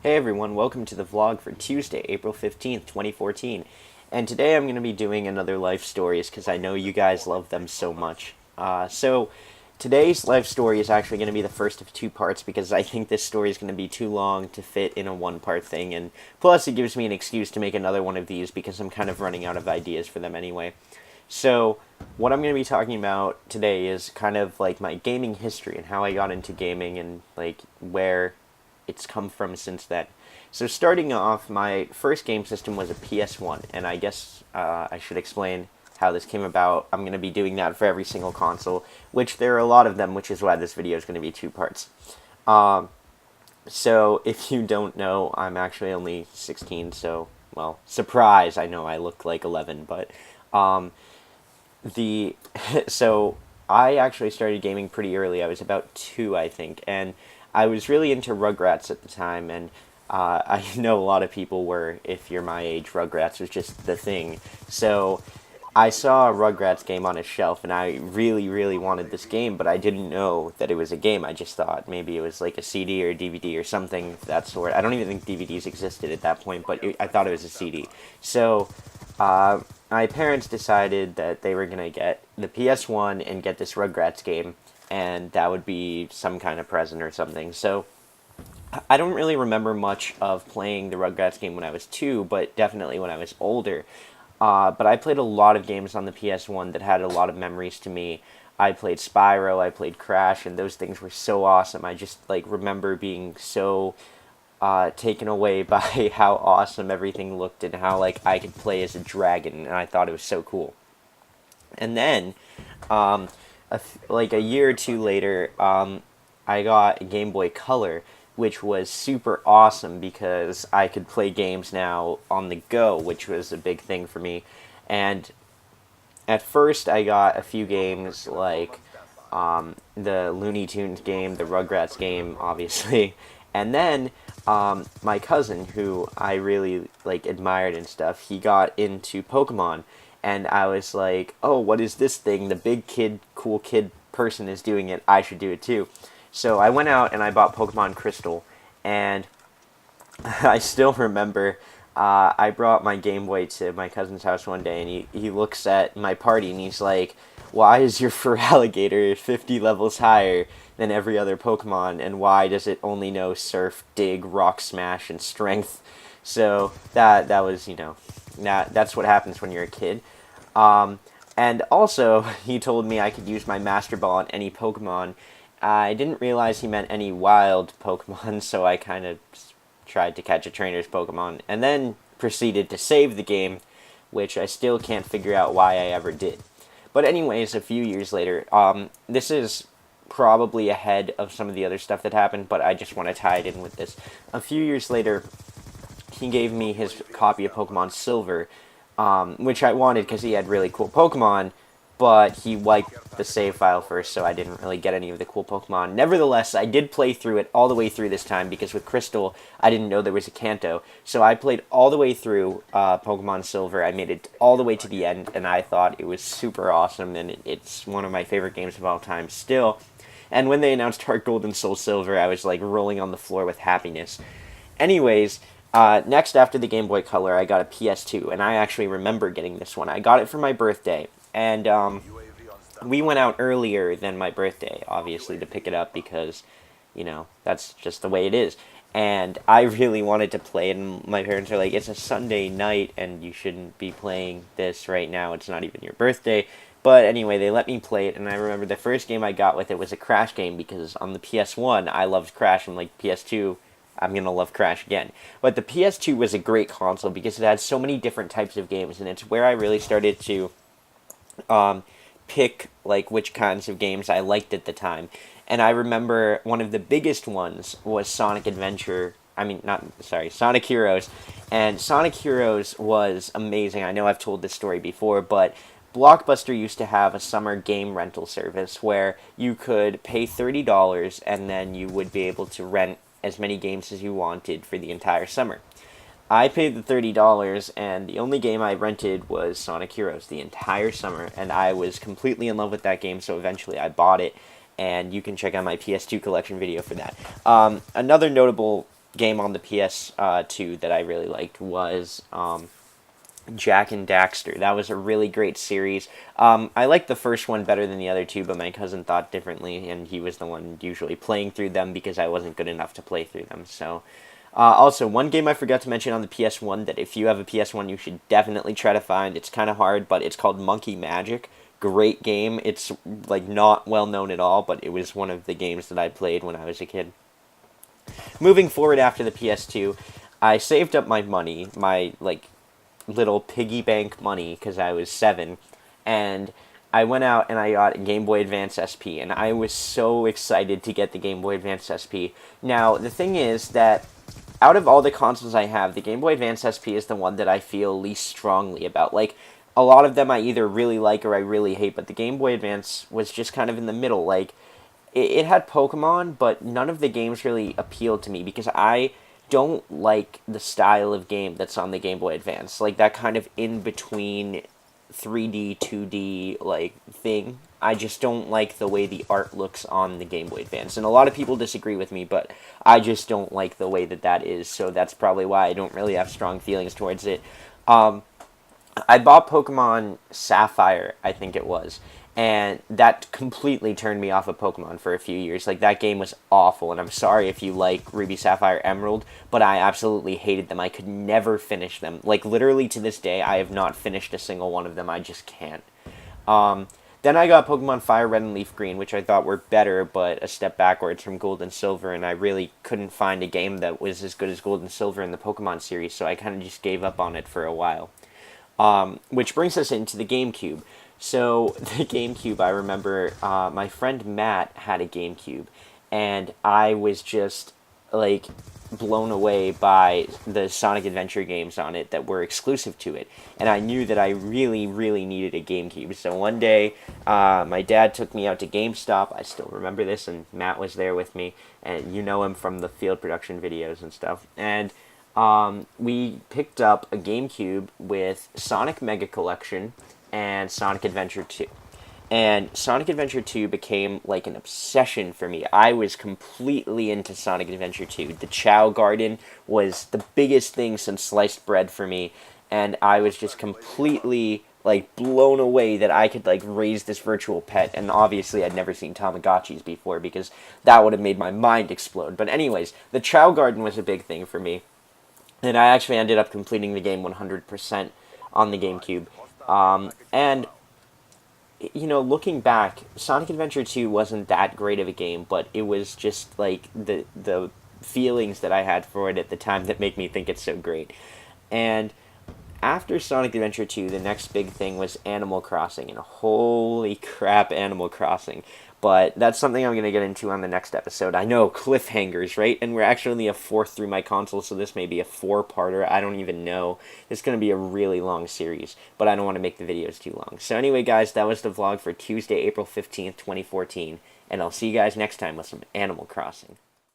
Hey everyone, welcome to the vlog for Tuesday, April 15th, 2014. And today I'm going to be doing another life stories because I know you guys love them so much. So today's life story is actually going to be the first of two parts because I think this story is going to be too long to fit in a one-part thing. And plus it gives me an excuse to make another one of these because I'm kind of running out of ideas for them anyway. So what I'm going to be talking about today is kind of like my gaming history and how I got into gaming and like where it's come from since then. So starting off, my first game system was a PS1, and I guess I should explain how this came about. I'm going to be doing that for every single console, which there are a lot of them, which is why this video is going to be two parts. So if you don't know, I'm actually only 16, so, well, surprise, I know I look like 11, but so I actually started gaming pretty early. I was about 2, I think, and I was really into Rugrats at the time, and I know a lot of people were. If you're my age, Rugrats was just the thing. So I saw a Rugrats game on a shelf, and I really, really wanted this game, but I didn't know that it was a game. I just thought maybe it was like a CD or a DVD or something of that sort. I don't even think DVDs existed at that point, but I thought it was a CD. So my parents decided that they were going to get the PS1 and get this Rugrats game, and that would be some kind of present or something. So I don't really remember much of playing the Rugrats game when I was 2, but definitely when I was older. But I played a lot of games on the PS1 that had a lot of memories to me. I played Spyro, I played Crash, and those things were so awesome. I just like remember being so taken away by how awesome everything looked and how like I could play as a dragon, and I thought it was so cool. And then like a year or two later, I got a Game Boy Color, which was super awesome because I could play games now on the go, which was a big thing for me. And at first, I got a few games like the Looney Tunes game, the Rugrats game, obviously, and then my cousin, who I really like admired and stuff, he got into Pokemon, and I was like, oh, what is this thing? The big kid, cool kid person is doing it. I should do it too. So I went out and I bought Pokemon Crystal, and I still remember I brought my Game Boy to my cousin's house one day, and he looks at my party and he's like, why is your Feraligatr 50 levels higher than every other Pokemon, and why does it only know Surf, Dig, Rock Smash, and Strength? So that was, that's what happens when you're a kid. And also, he told me I could use my Master Ball on any Pokemon. I didn't realize he meant any wild Pokemon, so I kind of tried to catch a trainer's Pokemon, and then proceeded to save the game, which I still can't figure out why I ever did. But anyways, a few years later, this is probably ahead of some of the other stuff that happened, but I just want to tie it in with this. A few years later, he gave me his copy of Pokemon Silver, which I wanted because he had really cool Pokemon, but he wiped the save file first, so I didn't really get any of the cool Pokemon. Nevertheless, I did play through it all the way through this time, because with Crystal, I didn't know there was a Kanto. So I played all the way through Pokemon Silver. I made it all the way to the end, and I thought it was super awesome, and it's one of my favorite games of all time still. And when they announced Heart Gold and Soul Silver, I was like rolling on the floor with happiness. Anyways, next after the Game Boy Color, I got a PS2, and I actually remember getting this one. I got it for my birthday. And we went out earlier than my birthday, obviously, to pick it up because, that's just the way it is. And I really wanted to play it, and my parents are like, it's a Sunday night, and you shouldn't be playing this right now. It's not even your birthday. But anyway, they let me play it, and I remember the first game I got with it was a Crash game, because on the PS1, I loved Crash, and like PS2, I'm going to love Crash again. But the PS2 was a great console because it had so many different types of games, and it's where I really started to pick like which kinds of games I liked at the time. And I remember one of the biggest ones was Sonic Heroes. And Sonic Heroes was amazing. I know I've told this story before, but Blockbuster used to have a summer game rental service where you could pay $30 and then you would be able to rent as many games as you wanted for the entire summer. I paid the $30, and the only game I rented was Sonic Heroes the entire summer, and I was completely in love with that game, so eventually I bought it, and you can check out my PS2 collection video for that. Another notable game on the PS2 that I really liked was Jack and Daxter. That was a really great series. I liked the first one better than the other two, but my cousin thought differently, and he was the one usually playing through them because I wasn't good enough to play through them. So, also, one game I forgot to mention on the PS1 that if you have a PS1 you should definitely try to find. It's kind of hard, but it's called Monkey Magic. Great game. It's like not well known at all, but it was one of the games that I played when I was a kid. Moving forward after the PS2, I saved up my money, my like little piggy bank money, because I was 7, and I went out and I got a Game Boy Advance SP, and I was so excited to get the Game Boy Advance SP. Now, the thing is that out of all the consoles I have, the Game Boy Advance SP is the one that I feel least strongly about. Like, a lot of them I either really like or I really hate, but the Game Boy Advance was just kind of in the middle. Like, it had Pokemon, but none of the games really appealed to me because I don't like the style of game that's on the Game Boy Advance. Like that kind of in between 3D, 2D like thing. I just don't like the way the art looks on the Game Boy Advance. And a lot of people disagree with me, but I just don't like the way that that is. So that's probably why I don't really have strong feelings towards it. Um, I bought Pokemon Sapphire, I think it was, and that completely turned me off of Pokemon for a few years. Like, that game was awful, and I'm sorry if you like Ruby, Sapphire, Emerald, but I absolutely hated them. I could never finish them. Like, literally to this day, I have not finished a single one of them. I just can't. Then I got Pokemon Fire Red and Leaf Green, which I thought were better, but a step backwards from Gold and Silver, and I really couldn't find a game that was as good as Gold and Silver in the Pokemon series, so I kind of just gave up on it for a while. Which brings us into the GameCube. So, the GameCube, I remember my friend Matt had a GameCube, and I was just, like, blown away by the Sonic Adventure games on it that were exclusive to it. And I knew that I really, really needed a GameCube. So one day, my dad took me out to GameStop. I still remember this, and Matt was there with me. And you know him from the field production videos and stuff. And we picked up a GameCube with Sonic Mega Collection and Sonic Adventure 2. And Sonic Adventure 2 became like an obsession for me. I was completely into Sonic Adventure 2. The Chow Garden was the biggest thing since sliced bread for me, and I was just completely like blown away that I could like raise this virtual pet. And obviously I'd never seen Tamagotchis before because that would have made my mind explode. But anyways, the Chow Garden was a big thing for me. And I actually ended up completing the game 100% on the GameCube. And you know, looking back, Sonic Adventure 2 wasn't that great of a game, but it was just like the feelings that I had for it at the time that make me think it's so great. And after Sonic Adventure 2, the next big thing was Animal Crossing, and holy crap, Animal Crossing. But that's something I'm going to get into on the next episode. I know, cliffhangers, right? And we're actually only a fourth through my console, so this may be a four-parter. I don't even know. It's going to be a really long series, but I don't want to make the videos too long. So anyway, guys, that was the vlog for Tuesday, April 15th, 2014, and I'll see you guys next time with some Animal Crossing.